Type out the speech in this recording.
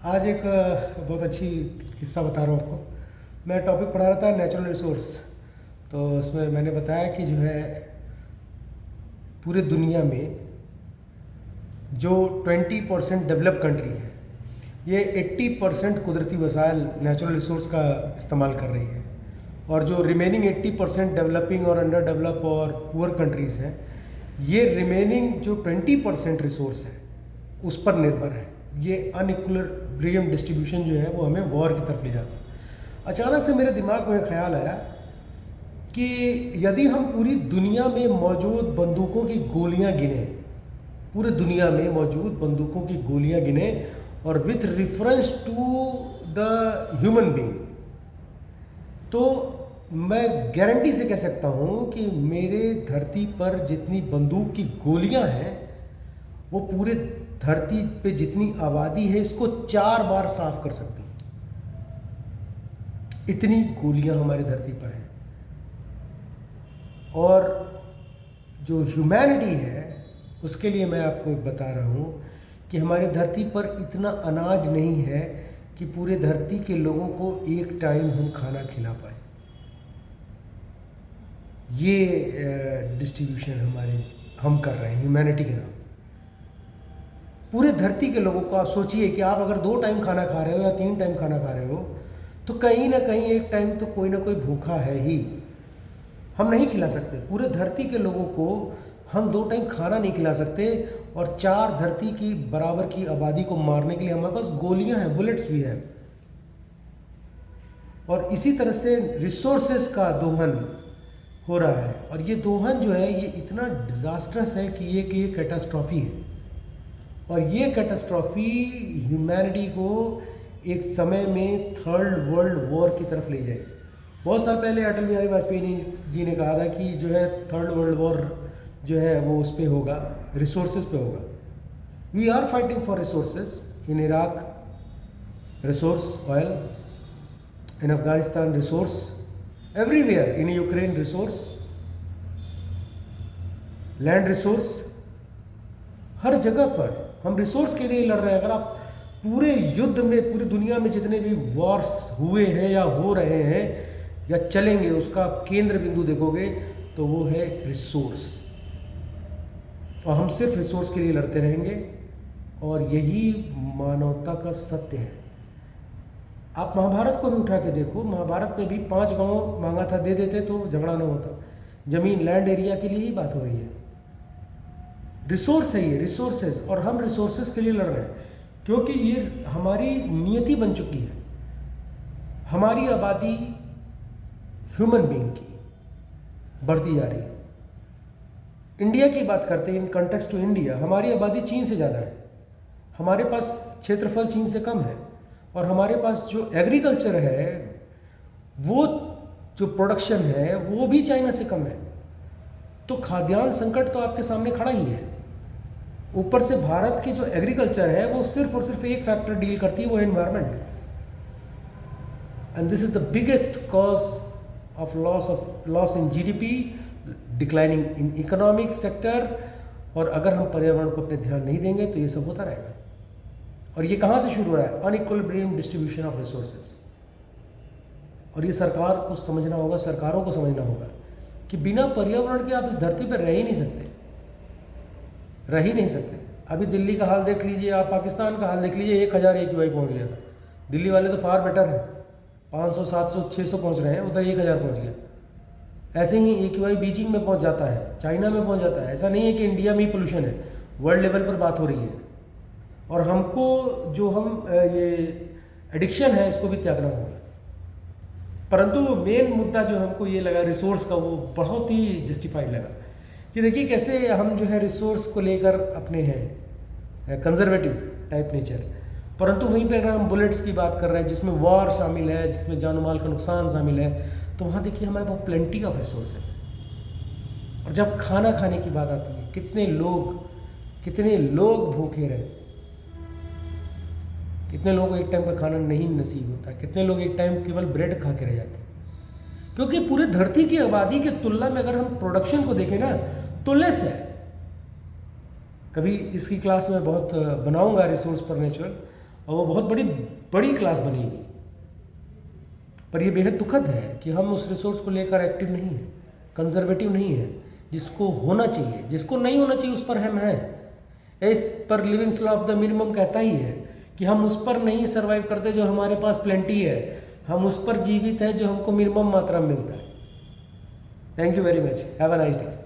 आज एक बहुत अच्छी किस्सा बता रहा हूँ आपको। मैं टॉपिक पढ़ा रहा था नेचुरल रिसोर्स। तो उसमें मैंने बताया कि जो है पूरे दुनिया में जो 20% डेवलप कंट्री है, ये 80% कुदरती वसाइल नेचुरल रिसोर्स का इस्तेमाल कर रही है, और जो रिमेनिंग 80% डेवलपिंग और अंडर डेवलप और पुअर कंट्रीज़ हैं, ये रिमेनिंग जो 20% रिसोर्स है उस पर निर्भर है। ये अनइक्विलिब्रियम डिस्ट्रीब्यूशन जो है वो हमें वॉर की तरफ ले जाता है। अचानक से मेरे दिमाग में ख्याल आया कि यदि हम पूरी दुनिया में मौजूद बंदूकों की गोलियां गिने, पूरे दुनिया में मौजूद बंदूकों की गोलियां गिने और with reference to the human being, तो मैं गारंटी से कह सकता हूं कि मेरे धरती पर जितनी बंदूक की गोलियां हैं वो पूरे धरती पे जितनी आबादी है इसको 4 बार साफ कर सकती हैं। इतनी गोलियां हमारी धरती पर हैं। और जो ह्यूमैनिटी है उसके लिए मैं आपको एक बता रहा हूं कि हमारी धरती पर इतना अनाज नहीं है कि पूरे धरती के लोगों को एक टाइम हम खाना खिला पाए। ये डिस्ट्रीब्यूशन हम कर रहे हैं ह्यूमैनिटी के नाम। पूरे धरती के लोगों को आप सोचिए कि आप अगर 2 टाइम खाना खा रहे हो या 3 टाइम खाना खा रहे हो तो कहीं ना कहीं एक टाइम तो कोई ना कोई भूखा है ही। हम नहीं खिला सकते पूरे धरती के लोगों को, हम 2 टाइम खाना नहीं खिला सकते, और 4 धरती की बराबर की आबादी को मारने के लिए हमारे पास गोलियां हैं, बुलेट्स भी हैं। और इसी तरह से रिसोर्सेज का दोहन हो रहा है, और ये दोहन जो है ये इतना डिजास्टरस है कि ये कैटास्ट्रॉफी है। और ये कैटास्ट्रॉफी ह्यूमैनिटी को एक समय में 3rd वर्ल्ड वॉर की तरफ ले जाएगी। बहुत साल पहले अटल बिहारी वाजपेयी जी ने कहा था कि जो है 3rd वर्ल्ड वॉर जो है वो उस पे होगा, रिसोर्सेज पे होगा। We are fighting for resources in Iraq, resource oil, in Afghanistan resource, everywhere, in Ukraine resource, land resource, हर जगह पर हम रिसोर्स के लिए लड़ रहे हैं। अगर आप पूरे युद्ध में, पूरी दुनिया में जितने भी वॉर्स हुए हैं या हो रहे हैं या चलेंगे, उसका केंद्र बिंदु देखोगे तो वो है रिसोर्स, और हम सिर्फ रिसोर्स के लिए लड़ते रहेंगे। और यही मानवता का सत्य है। आप महाभारत को भी उठा के देखो, महाभारत में भी 5 गांव मांगा था, दे देते तो झगड़ा ना होता। जमीन, लैंड एरिया के लिए ही बात हो रही है। रिसोर्स है ये, रिसोर्सेज, और हम रिसोर्सेज के लिए लड़ रहे हैं क्योंकि ये हमारी नियति बन चुकी है। हमारी आबादी ह्यूमन बीइंग की बढ़ती जा रही है। इंडिया की बात करते हैं, इन कंटेक्स्ट टू इंडिया, हमारी आबादी चीन से ज़्यादा है, हमारे पास क्षेत्रफल चीन से कम है, और हमारे पास जो एग्रीकल्चर है, वो जो प्रोडक्शन है वो भी चाइना से कम है। तो खाद्यान्न संकट तो आपके सामने खड़ा ही है। ऊपर से भारत के जो एग्रीकल्चर है वो सिर्फ और सिर्फ एक फैक्टर डील करती है, वो है environment. And this is the biggest cause of loss in GDP, declining in economic sector. और अगर हम पर्यावरण को अपने ध्यान नहीं देंगे तो ये सब होता रहेगा। और ये कहाँ से शुरू हो रहा है? अनइक्विलिब्रियम डिस्ट्रीब्यूशन ऑफ रिसोर्सेज। और ये सरकार को समझना होगा, सरकारों को समझना होगा कि बिना पर्यावरण के आप इस धरती पर रह ही नहीं सकते, रह ही नहीं सकते। अभी दिल्ली का हाल देख लीजिए, आप पाकिस्तान का हाल देख लीजिए, 1000 AQI पहुंच गया था। दिल्ली वाले तो फार बेटर है, 500, 700, 600 पहुंच रहे हैं, उधर 1000 पहुंच गया। ऐसे ही AQI बीजिंग में पहुंच जाता है, चाइना में पहुंच जाता है। ऐसा नहीं है कि इंडिया में ही पोल्यूशन है, वर्ल्ड लेवल पर बात हो रही है। और हमको जो ये एडिक्शन है इसको भी त्यागना होगा। परंतु मेन मुद्दा जो हमको ये लगा रिसोर्स का, वो बहुत ही जस्टिफाइड लगा कि देखिए कैसे हम जो है रिसोर्स को लेकर अपने हैं कंजर्वेटिव टाइप नेचर, परंतु वहीं पे अगर हम बुलेट्स की बात कर रहे हैं जिसमें वॉर शामिल है, जिसमें जान माल का नुकसान शामिल है, तो वहाँ देखिए हमारे पास प्लेंटी ऑफ रिसोर्सेज है। और जब खाना खाने की बात आती है, कितने लोग भूखे रहे, कितने लोगों को एक टाइम का खाना नहीं नसीब होता, कितने लोग एक टाइम केवल ब्रेड खा के रह जाते हैं। क्योंकि पूरे धरती की आबादी की तुलना में अगर हम प्रोडक्शन को देखें ना तो लेस है। कभी इसकी क्लास में बहुत बनाऊंगा रिसोर्स पर नेचुरल, और वो बहुत बड़ी बड़ी क्लास बनेगी। पर ये बेहद दुखद है कि हम उस रिसोर्स को लेकर एक्टिव नहीं हैं, कंजर्वेटिव नहीं है। जिसको होना चाहिए, जिसको नहीं होना चाहिए, उस पर हम हैं। इस पर livings law of the minimum कहता ही है कि हम उस पर नहीं सर्वाइव करते जो हमारे पास प्लेंटी है, हम उस पर जीवित हैं जो हमको मिनिमम मात्रा में मिलता है। Thank you very much, have a nice day.